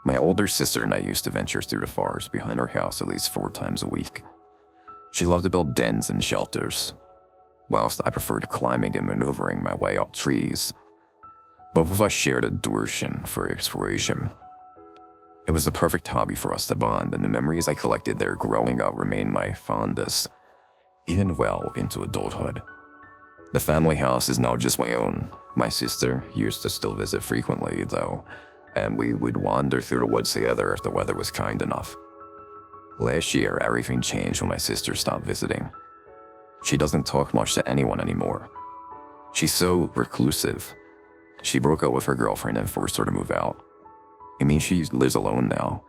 My older sister and I used to venture through the forest behind our house at least 4 times a week. She loved to build dens and shelters, whilst I preferred climbing and maneuvering my way up trees. Both of us shared a adoration for exploration. It was the perfect hobby for us to bond, and the memories I collected there growing up remain my fondest, even well into adulthood. The family house is now just my own. My sister used to still visit frequently, though, and we would wander through the woods together if the weather was kind enough. Last year, everything changed when my sister stopped visiting. She doesn't talk much to anyone anymore. She's so reclusive. She broke up with her girlfriend and forced her to move out. It means she lives alone now,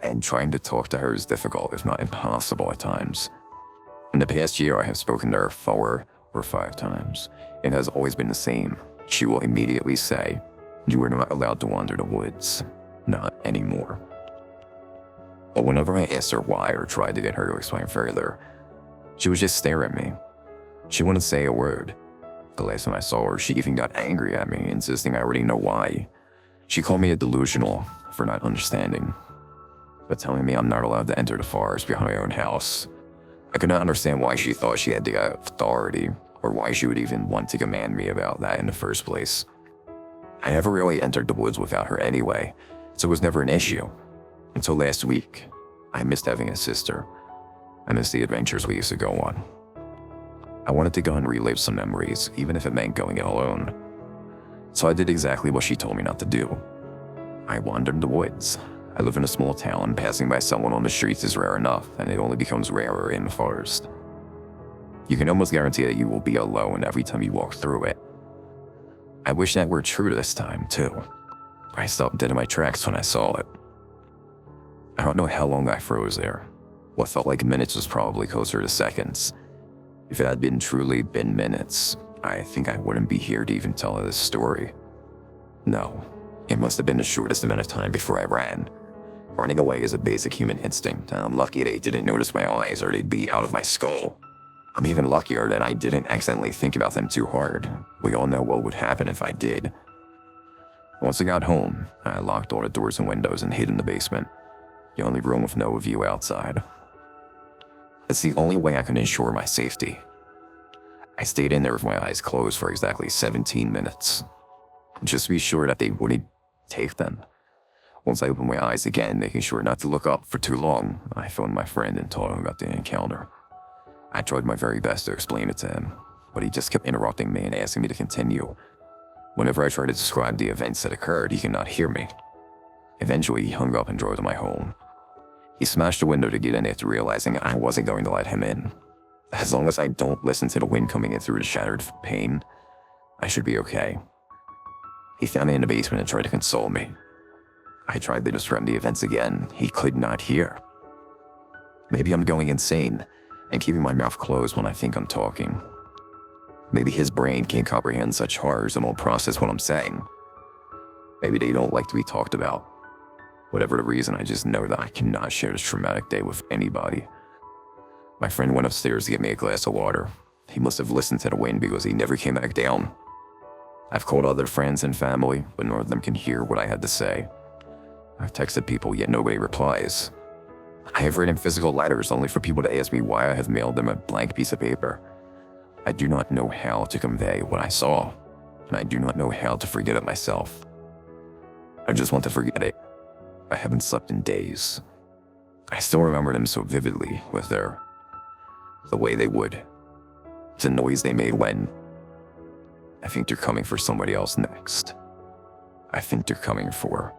and trying to talk to her is difficult, if not impossible at times. In the past year, I have spoken to her 4 or 5 times. It has always been the same. She will immediately say, "You are not allowed to wander the woods. Not anymore." But whenever I asked her why or tried to get her to explain further, she would just stare at me. She wouldn't say a word. The last time I saw her, she even got angry at me, insisting I already know why. She called me a delusional for not understanding, but telling me I'm not allowed to enter the forest behind my own house. I could not understand why she thought she had the authority, or why she would even want to command me about that in the first place. I never really entered the woods without her anyway, so it was never an issue. Until last week, I missed having a sister. I missed the adventures we used to go on. I wanted to go and relive some memories, even if it meant going it alone. So I did exactly what she told me not to do. I wandered the woods. I live in a small town, and passing by someone on the streets is rare enough, and it only becomes rarer in the forest. You can almost guarantee that you will be alone every time you walk through it. I wish that were true this time, too. I stopped dead in my tracks when I saw it. I don't know how long I froze there. What felt like minutes was probably closer to seconds. If it had truly been minutes, I think I wouldn't be here to even tell this story. No, it must have been the shortest amount of time before I ran. Running away is a basic human instinct, and I'm lucky they didn't notice my eyes or they'd be out of my skull. I'm even luckier that I didn't accidentally think about them too hard. We all know what would happen if I did. Once I got home, I locked all the doors and windows and hid in the basement, the only room with no view outside. It's the only way I can ensure my safety. I stayed in there with my eyes closed for exactly 17 minutes, just to be sure that they wouldn't take them. Once I opened my eyes again, making sure not to look up for too long, I phoned my friend and told him about the encounter. I tried my very best to explain it to him, but he just kept interrupting me and asking me to continue. Whenever I tried to describe the events that occurred, he could not hear me. Eventually, he hung up and drove to my home. He smashed the window to get in after realizing I wasn't going to let him in. As long as I don't listen to the wind coming in through the shattered pane, I should be okay. He found me in the basement and tried to console me. I tried to describe the events again. He could not hear. Maybe I'm going insane and keeping my mouth closed when I think I'm talking. Maybe his brain can't comprehend such horrors and won't process what I'm saying. Maybe they don't like to be talked about. Whatever the reason, I just know that I cannot share this traumatic day with anybody. My friend went upstairs to get me a glass of water. He must have listened to the wind because he never came back down. I've called other friends and family, but none of them can hear what I had to say. I've texted people, yet nobody replies. I have written physical letters only for people to ask me why I have mailed them a blank piece of paper. I do not know how to convey what I saw, and I do not know how to forget it myself. I just want to forget it. I haven't slept in days. I still remember them so vividly with the way they would. The noise they made when. I think they're coming for somebody else next. I think they're coming for